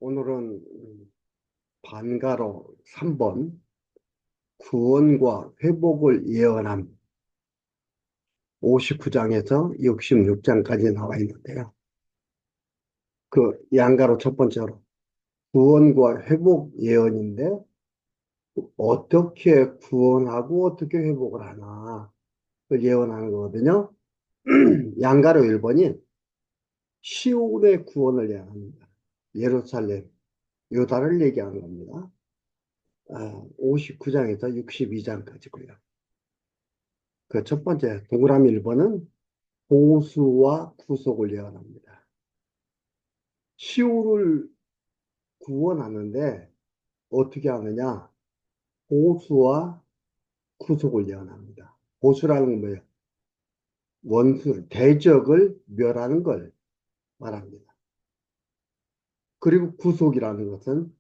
오늘은 반가로 3번 구원과 회복을 예언함 59장에서 66장까지 나와 있는데요. 그 양가로 첫 번째로 구원과 회복 예언인데 어떻게 구원하고 어떻게 회복을 하나 그 예언하는 거거든요. 양가로 1번이 시온의 구원을 예언합니다. 예루살렘, 유다를 얘기하는 겁니다. 59장에서 62장까지고요. 그 첫 번째 동그라미 1번은 보수와 구속을 예언합니다. 시오를 구원하는데 어떻게 하느냐? 보수와 구속을 예언합니다. 보수라는 건 뭐예요? 원수, 대적을 멸하는 걸 말합니다. 그리고 구속이라는 것은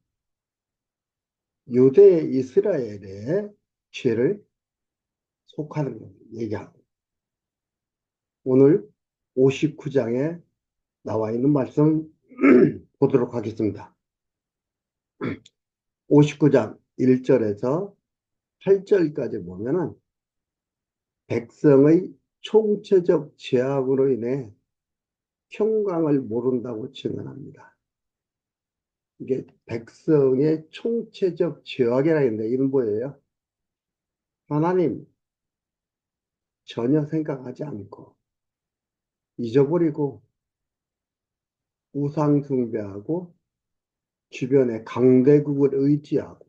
유대 이스라엘의 죄를 속하는 걸 얘기하고 오늘 59장에 나와 있는 말씀 보도록 하겠습니다. 59장 1절에서 8절까지 보면은 백성의 총체적 죄악으로 인해 평강을 모른다고 증언합니다. 이게 백성의 총체적 죄악이라 했는데 이건 뭐예요? 하나님 전혀 생각하지 않고 잊어버리고 우상 숭배하고 주변의 강대국을 의지하고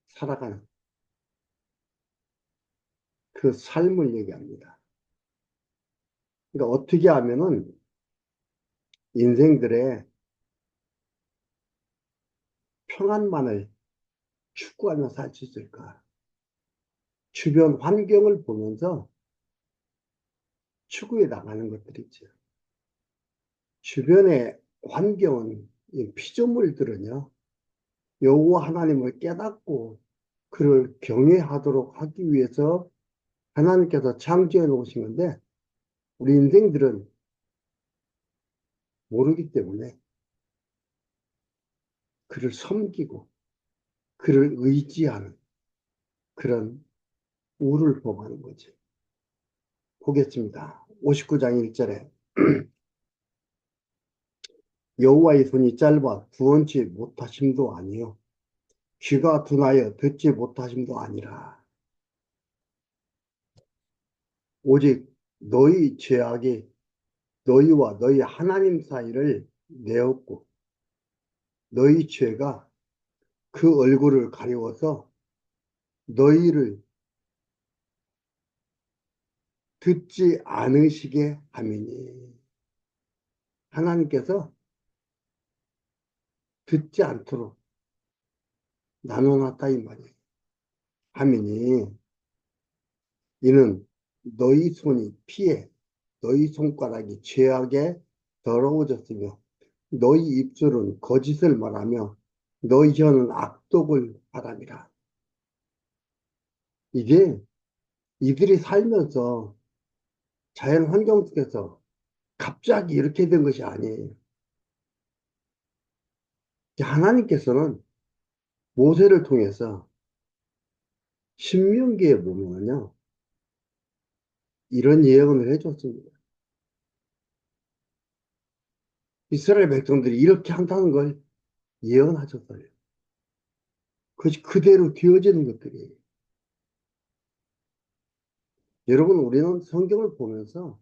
살아가는 그 삶을 얘기합니다. 그러니까 어떻게 하면은 인생들의 평안만을 추구하며 살 수 있을까? 주변 환경을 보면서 추구해 나가는 것들이죠. 주변의 환경은 이 피조물들은요, 여호와 하나님을 깨닫고 그를 경외하도록 하기 위해서 하나님께서 창조해 놓으신 건데, 우리 인생들은 모르기 때문에 그를 섬기고 그를 의지하는 그런 우를 범하는 거죠. 보겠습니다. 59장 1절에 여호와의 손이 짧아 구원치 못하심도 아니요 귀가 둔하여 듣지 못하심도 아니라 오직 너희 죄악이 너희와 너희 하나님 사이를 내었고 너희 죄가 그 얼굴을 가리워서 너희를 듣지 않으시게 함이니 하나님께서 듣지 않도록 나눠놨다 이 말이에요. 함이니 이는 너희 손이 피해 너희 손가락이 죄악에 더러워졌으며 너희 입술은 거짓을 말하며 너희 혀는 악독을 바람이라. 이게 이들이 살면서 자연 환경 속에서 갑자기 이렇게 된 것이 아니에요. 하나님께서는 모세를 통해서 신명기에 보면요, 이런 예언을 해줬습니다. 이스라엘 백성들이 이렇게 한다는 걸 예언하셨어요. 그것이 그대로 되어지는 것들이에요. 여러분, 우리는 성경을 보면서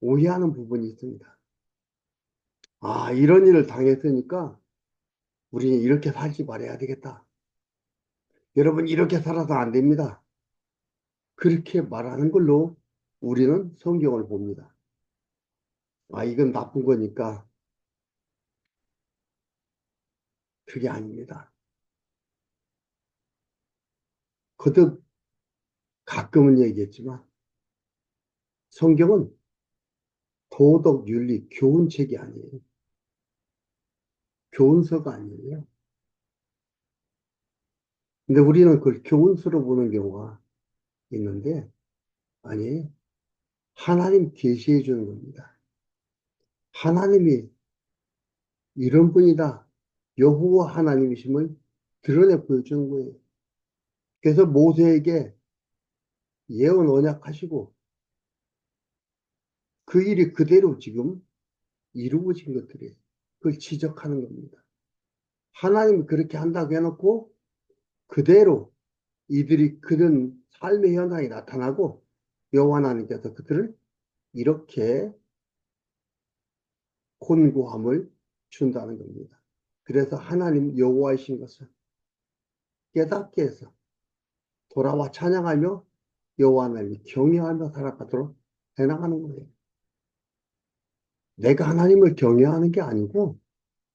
오해하는 부분이 있습니다. 아, 이런 일을 당했으니까 우리는 이렇게 살지 말아야 되겠다. 여러분, 이렇게 살아서 안 됩니다. 그렇게 말하는 걸로 우리는 성경을 봅니다. 아, 이건 나쁜 거니까 그게 아닙니다. 거듭 가끔은 얘기했지만 성경은 도덕, 윤리, 교훈책이 아니에요. 교훈서가 아니에요. 근데 우리는 그걸 교훈서로 보는 경우가 있는데 아니에요. 하나님 계시해 주는 겁니다. 하나님이 이런 분이다. 여호와 하나님이심을 드러내 보여주는 거예요. 그래서 모세에게 예언 언약하시고 그 일이 그대로 지금 이루어진 것들이에요. 그걸 지적하는 겁니다. 하나님이 그렇게 한다고 해놓고 그대로 이들이 그런 삶의 현상이 나타나고 여호와 하나님께서 그들을 이렇게 곤고함을 준다는 겁니다. 그래서 하나님 여호와이신 것을 깨닫게 해서 돌아와 찬양하며 여호와 하나님을 경외하며 살아가도록 해나가는 거예요. 내가 하나님을 경외하는 게 아니고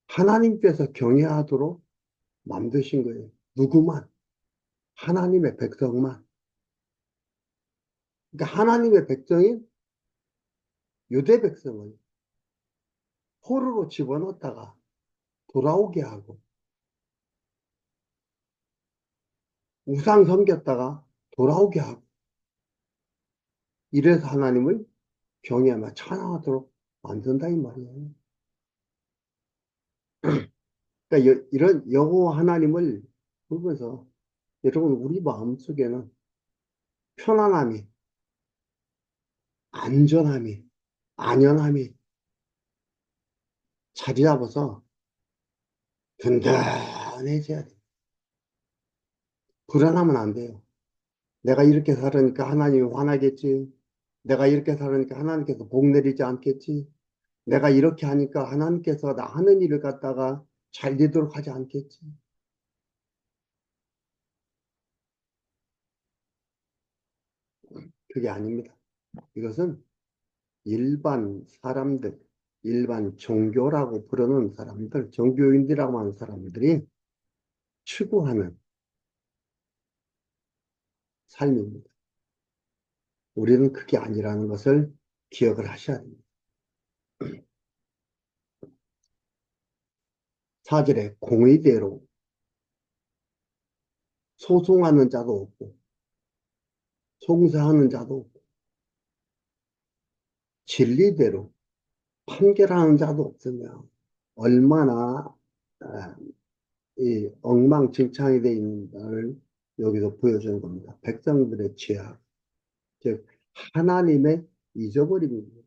하나님께서 경외하도록 만드신 거예요. 누구만? 하나님의 백성만. 그러니까 하나님의 백성인 유대 백성을 포로로 집어넣었다가 돌아오게 하고 우상 섬겼다가 돌아오게 하고 이래서 하나님을 경외하며 찬양하도록 만든다 이 말이에요. 그러니까 이런 여호와 하나님을 보면서 여러분 우리 마음속에는 편안함이, 안전함이, 안연함이 자리 잡아서 든든해져야 돼. 불안하면 안 돼요. 내가 이렇게 살으니까 하나님이 화나겠지. 내가 이렇게 살으니까 하나님께서 복 내리지 않겠지. 내가 이렇게 하니까 하나님께서 나 하는 일을 갖다가 잘 되도록 하지 않겠지. 그게 아닙니다. 이것은 일반 사람들, 일반 종교라고 부르는 사람들, 종교인들이라고 하는 사람들이 추구하는 삶입니다. 우리는 그게 아니라는 것을 기억을 하셔야 됩니다. 사절에 공의대로 소송하는 자도 없고, 송사하는 자도 없고, 진리대로 판결하는 자도 없으며, 얼마나 이 엉망진창이 되어 있는가를 여기서 보여주는 겁니다. 백성들의 죄악, 즉 하나님의 잊어버림입니다.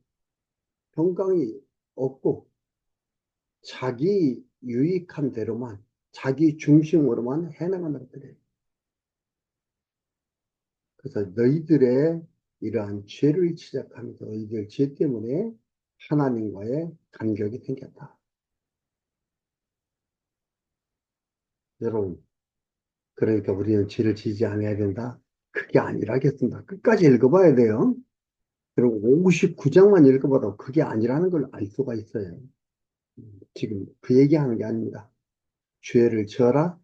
평강이 없고 자기 유익한 대로만 자기 중심으로만 해나가는 것들이에요. 그래서 너희들의 이러한 죄를 지적하면서 너희들 죄 때문에 하나님과의 간격이 생겼다. 여러분, 그러니까 우리는 죄를 지지 않아야 된다. 그게 아니라겠습니다. 끝까지 읽어봐야 돼요. 그리고 59장만 읽어봐도 그게 아니라는 걸 알 수가 있어요. 지금 그 얘기하는 게 아닙니다. 죄를 져라,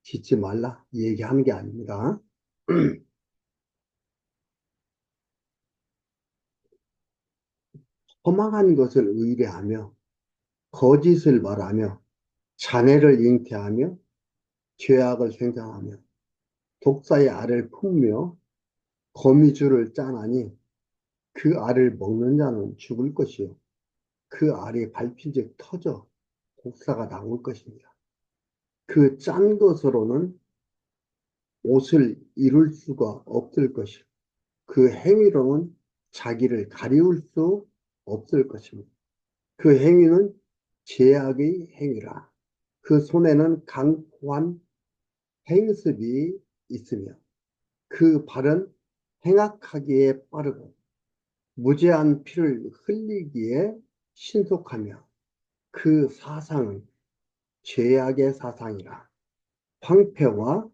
짓지 말라, 이 얘기하는 게 아닙니다. 허망한 것을 의뢰하며, 거짓을 말하며, 잔해를 잉태하며, 죄악을 생산하며, 독사의 알을 품며, 거미줄을 짜나니, 그 알을 먹는 자는 죽을 것이요. 그 알이 밟힌즉 터져 독사가 나올 것입니다. 그 짠 것으로는 옷을 이룰 수가 없을 것이요. 그 행위로는 자기를 가리울 수 없을 것입니다. 그 행위는 제약의 행위라. 그 손에는 강포한 행습이 있으며 그 발은 행악하기에 빠르고 무죄한 피를 흘리기에 신속하며 그 사상은 죄악의 사상이라. 황폐와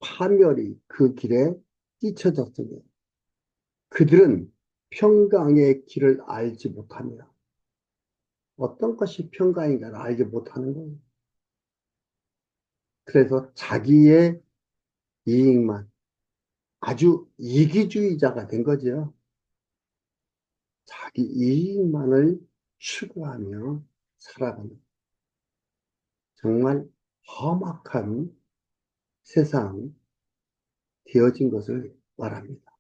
파멸이 그 길에 찢혀졌으며 그들은 평강의 길을 알지 못하며 어떤 것이 평강인가를 알지 못하는 거예요. 그래서 자기의 이익만 아주 이기주의자가 된 거죠. 자기 이익만을 추구하며 살아가는 정말 험악한 세상 되어진 것을 말합니다.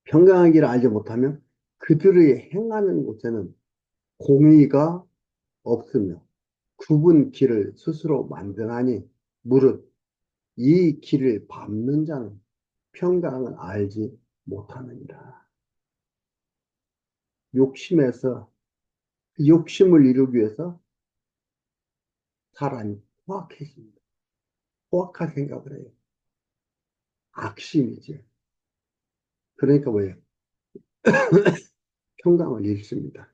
평강한 길을 알지 못하면 그들의 행하는 곳에는 공의가 없으며 굽은 길을 스스로 만드나니 무릇 이 길을 밟는 자는 평강을 알지 못하느니라. 욕심에서 그 욕심을 이루기 위해서 사람이 포악해집니다. 포악한 생각을 해요. 악심이지. 그러니까 뭐예요? 평강을 잃습니다.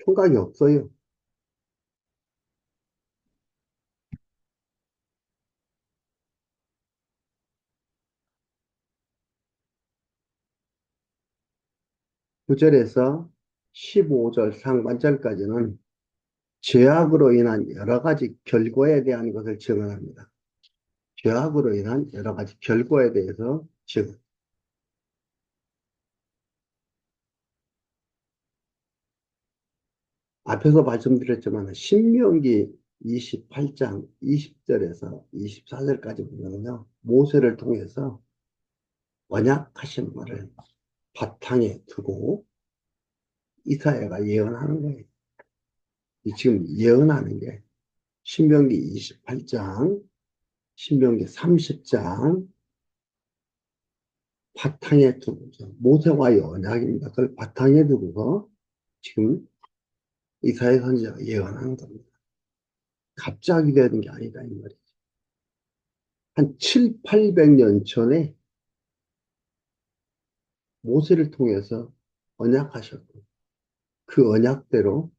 평강이 없어요. 구절에서 15절 상반절까지는 죄악으로 인한 여러 가지 결과에 대한 것을 증언합니다. 죄악으로 인한 여러 가지 결과에 대해서 증언. 앞에서 말씀드렸지만 신명기 28장 20절에서 24절까지 보면요. 모세를 통해서 언약하신 말을 바탕에 두고 이사야가 예언하는 거예요. 지금 예언하는 게 신명기 28장, 신명기 30장 바탕에 두고 모세와의 언약입니다. 그걸 바탕에 두고서 지금 이사야 선지자가 예언하는 겁니다. 갑자기 되는 게 아니다 이 말이죠. 한 7, 800년 전에 모세를 통해서 언약하셨고 그 언약대로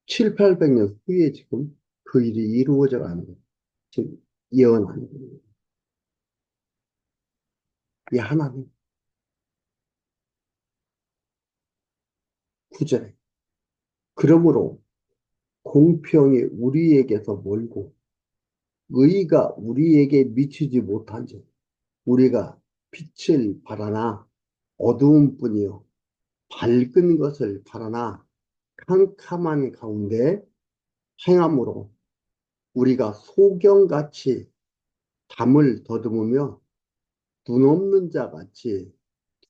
7, 800년 후에 지금 그 일이 이루어져 가는 거예요. 지금 예언하는 거예요. 이 하나님 구절에 그러므로 공평이 우리에게서 멀고 의가 우리에게 미치지 못한즉 우리가 빛을 바라나 어두운 뿐이요 밝은 것을 바라나 캄캄한 가운데 행함으로 우리가 소경같이 담을 더듬으며 눈 없는 자 같이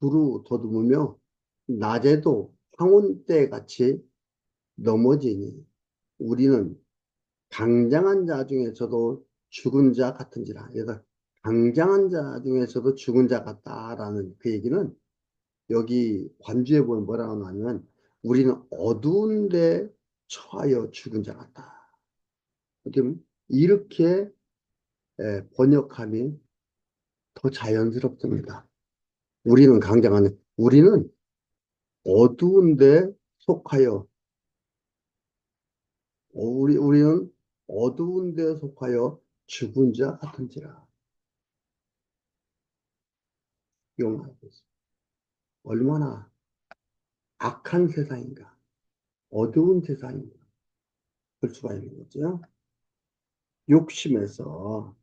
두루 더듬으며 낮에도 황혼 때 같이 넘어지니 우리는 강장한 자 중에서도 죽은 자 같은지라. 그래서 강장한 자 중에서도 죽은 자 같다라는 그 얘기는 여기 관주에 보면 뭐라고 나오냐면 우리는 어두운 데 처하여 죽은 자 같다. 지금 이렇게 번역하면 더 자연스럽습니다. 우리는 강장한, 우리는 어두운 데 속하여, 우리는 어두운 데 속하여 죽은 자 같은지라. 용하고 있습니다. 얼마나 악한 세상인가, 어두운 세상인가, 볼 수가 있는 거죠. 욕심에서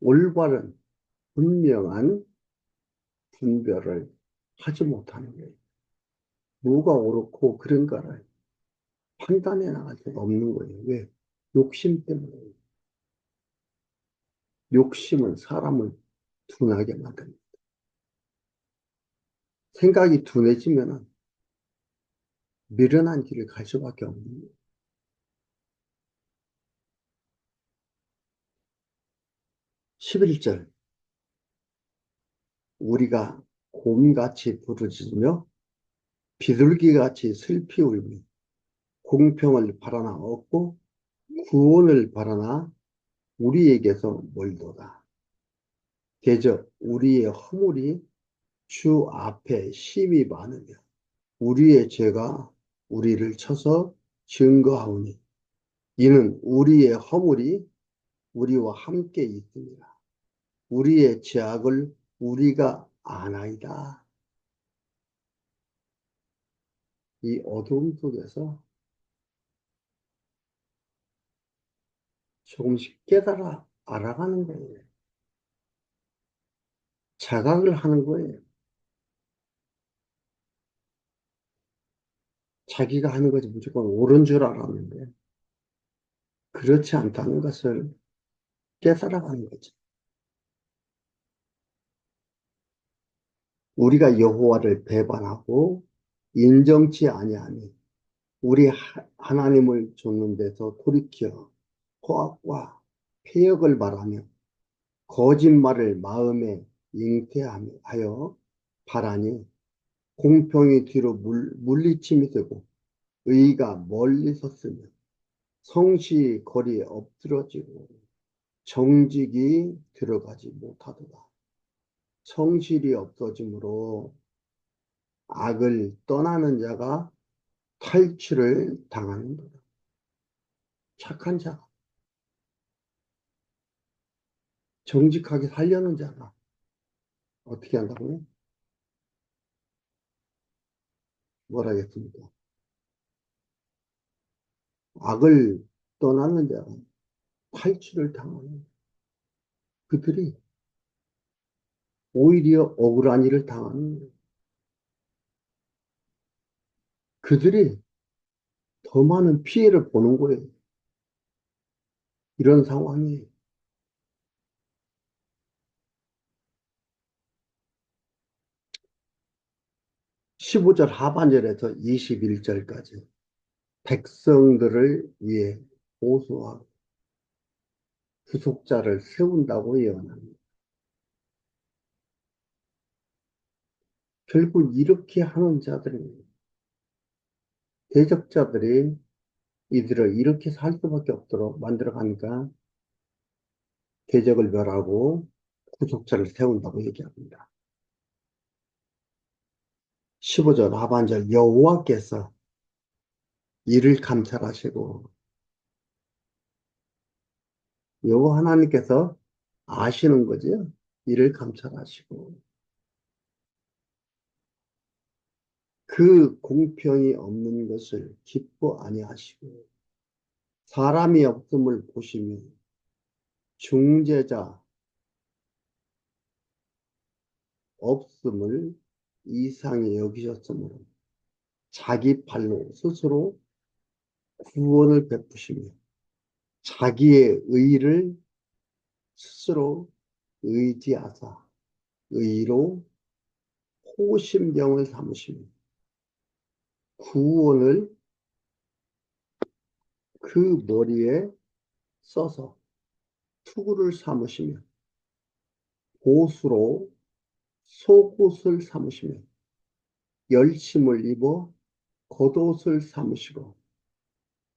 올바른 분명한 분별을 하지 못하는 거예요. 뭐가 옳고 그른가를 판단해 나갈 수가 없는 거예요. 왜? 욕심 때문에. 욕심은 사람을 둔하게 만듭니다. 생각이 둔해지면 미련한 길을 갈 수밖에 없는 거예요. 11절 우리가 곰같이 부르짖으며 비둘기같이 슬피 울며 공평을 바라나 얻고 구원을 바라나 우리에게서 멀도다. 대저 우리의 허물이 주 앞에 심히 많으며 우리의 죄가 우리를 쳐서 증거하오니 이는 우리의 허물이 우리와 함께 있습니다. 우리의 죄악을 우리가 아나이다. 이 어두움 속에서 조금씩 깨달아 알아가는 거예요. 자각을 하는 거예요. 자기가 하는 것이 무조건 옳은 줄 알았는데 그렇지 않다는 것을 깨달아가는 거죠. 우리가 여호와를 배반하고 인정치 아니하니 우리 하나님을 좇는 데서 돌이켜 포악과 폐역을 말하며 거짓말을 마음에 잉태하여 바라니 공평이 뒤로 물리침이 되고 의가 멀리 섰으며 성시 거리에 엎드러지고 정직이 들어가지 못하도다. 성실이 없어지므로 악을 떠나는 자가 탈취를 당하는도다. 착한 자가, 정직하게 살려는 자가 어떻게 한다고요? 뭐라 했습니까? 악을 떠나는 자가 탈취를 당하는 그들이 오히려 억울한 일을 당하는 거예요. 그들이 더 많은 피해를 보는 거예요. 이런 상황이 15절 하반절에서 21절까지 백성들을 위해 보수하고 구속자를 세운다고 예언합니다. 결국 이렇게 하는 자들이 대적자들이 이들을 이렇게 살 수밖에 없도록 만들어가니까 대적을 멸하고 구속자를 세운다고 얘기합니다. 15절 하반절 여호와께서 이를 감찰하시고 여호와 하나님께서 아시는 거죠. 이를 감찰하시고 그 공평이 없는 것을 기뻐 아니하시고 사람이 없음을 보시며 중재자 없음을 이상히 여기셨으므로 자기 발로 스스로 구원을 베푸시며 자기의 의를 스스로 의지하사 의로 호심경을 삼으시며 구원을 그 머리에 써서 투구를 삼으시며 보수로 속옷을 삼으시며 열심을 입어 겉옷을 삼으시고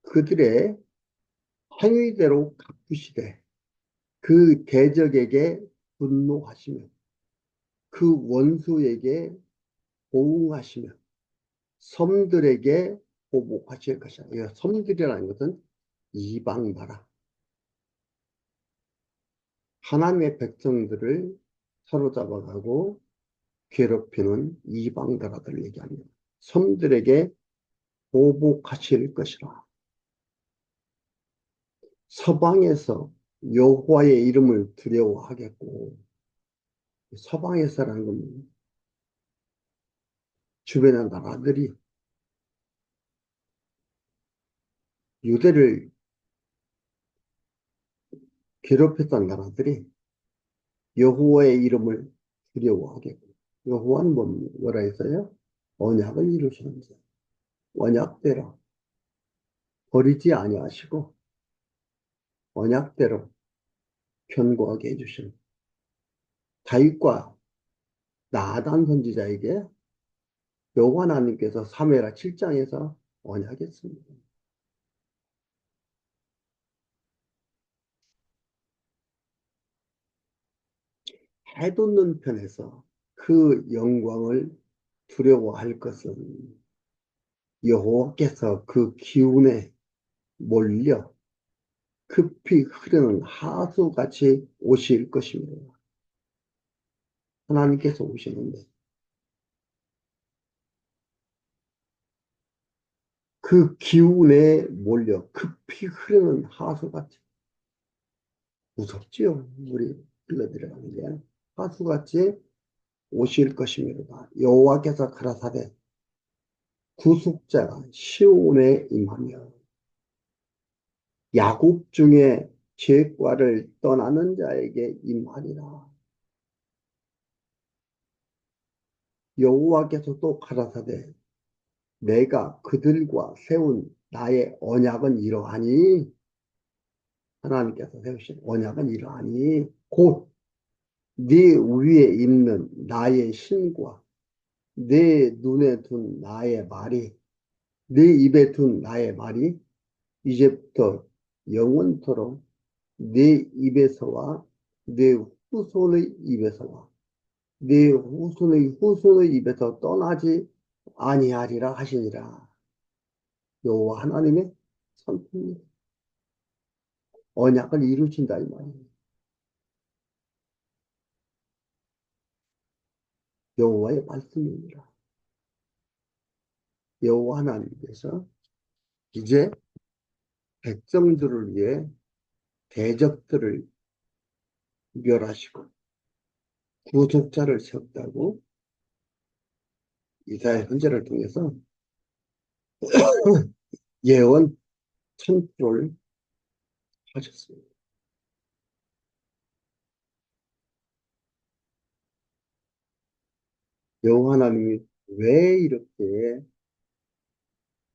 그들의 행위대로 갚으시되 그 대적에게 분노하시며 그 원수에게 보응하시며 섬들에게 보복하실 것이다. 이 섬들이라는 것은 이방 나라 하나님의 백성들을 사로잡아가고 괴롭히는 이방 나라들을 얘기합니다. 섬들에게 보복하실 것이라. 서방에서 여호와의 이름을 두려워하겠고 서방에서라는 건 주변의 나라들이 유대를 괴롭혔던 나라들이 여호와의 이름을 두려워하겠고 여호와는 뭐라 했어요? 언약을 이루시는 자. 언약대로 버리지 아니하시고 언약대로 견고하게 해주시는 다윗과 나단 선지자에게 여호와 하나님께서 사무엘하 7장에서 언약했습니다. 해돋는 편에서 그 영광을 두려워할 것은 여호와께서 그 기운에 몰려 급히 흐르는 하수같이 오실 것입니다. 하나님께서 오시는데 그 기운에 몰려 급히 흐르는 하수같이 무섭지요. 물이 흘러들어가는 게 하수같이 오실 것입니다. 여호와께서 가라사대 구속자가 시온에 임하며 야곱 중에 죄과를 떠나는 자에게 임하리라. 여호와께서 또 가라사대 내가 그들과 세운 나의 언약은 이러하니 하나님께서 세우신 언약은 이러하니 곧 네 위에 있는 나의 신과 내 눈에 둔 나의 말이 네 입에 둔 나의 말이 이제부터 영원토록 네 입에서와 네 후손의 입에서와 네 후손의 후손의 입에서 떠나지 아니하리라 하시니라. 여호와 하나님의 선포입니다. 언약을 이루신다 이 말이에요. 여호와의 말씀입니다. 여호와 하나님께서 이제 백성들을 위해 대적들을 멸하시고 구속자를 세웠다고 이사야 선지자를 통해서 예언 선포를 하셨습니다. 여호와 하나님이 왜 이렇게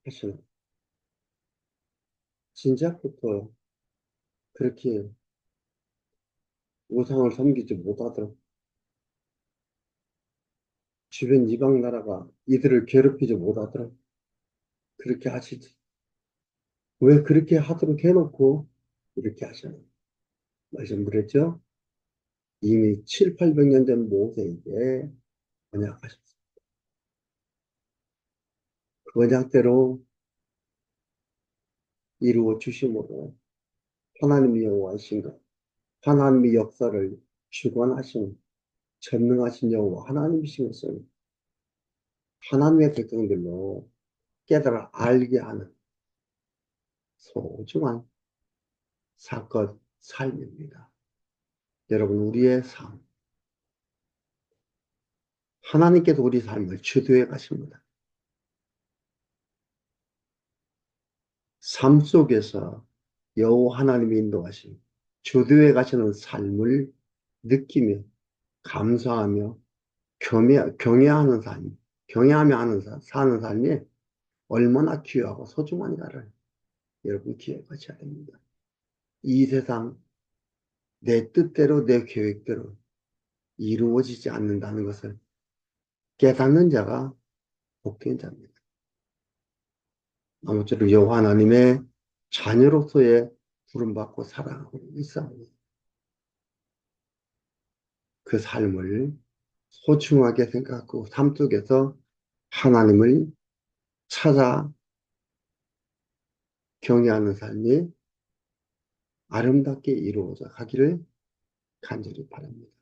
하시나? 진작부터 그렇게 우상을 섬기지 못하도록 주변 이방 나라가 이들을 괴롭히지 못하도록 그렇게 하시지. 왜 그렇게 하도록 해놓고 이렇게 하시나? 말씀드렸죠? 이미 7, 800년 전 모세에게 언약하셨습니다. 그 언약대로 이루어 주심으로 하나님의 여호와이신 것, 하나님의 역사를 주관하신 전능하신 여호와 하나님이신 것을 하나님의 백성들로 깨달아 알게 하는 소중한 사건, 삶입니다. 여러분, 우리의 삶, 하나님께서 우리 삶을 주도해 가십니다. 삶 속에서 여호와 하나님이 인도하신 주도해 가시는 삶을 느끼며 감사하며 경외하는 삶, 경외하며 사는 삶이 얼마나 귀하고 소중한가를 여러분 기억하셔야 됩니다. 이 세상 내 뜻대로 내 계획대로 이루어지지 않는다는 것을 깨닫는 자가 복된 자입니다. 아무쪼록 여호와 하나님의 자녀로서의 부름받고 살아가고 있사오니 그 삶을 소중하게 생각하고 삶 속에서 하나님을 찾아 경외하는 삶이 아름답게 이루어져 가기를 간절히 바랍니다.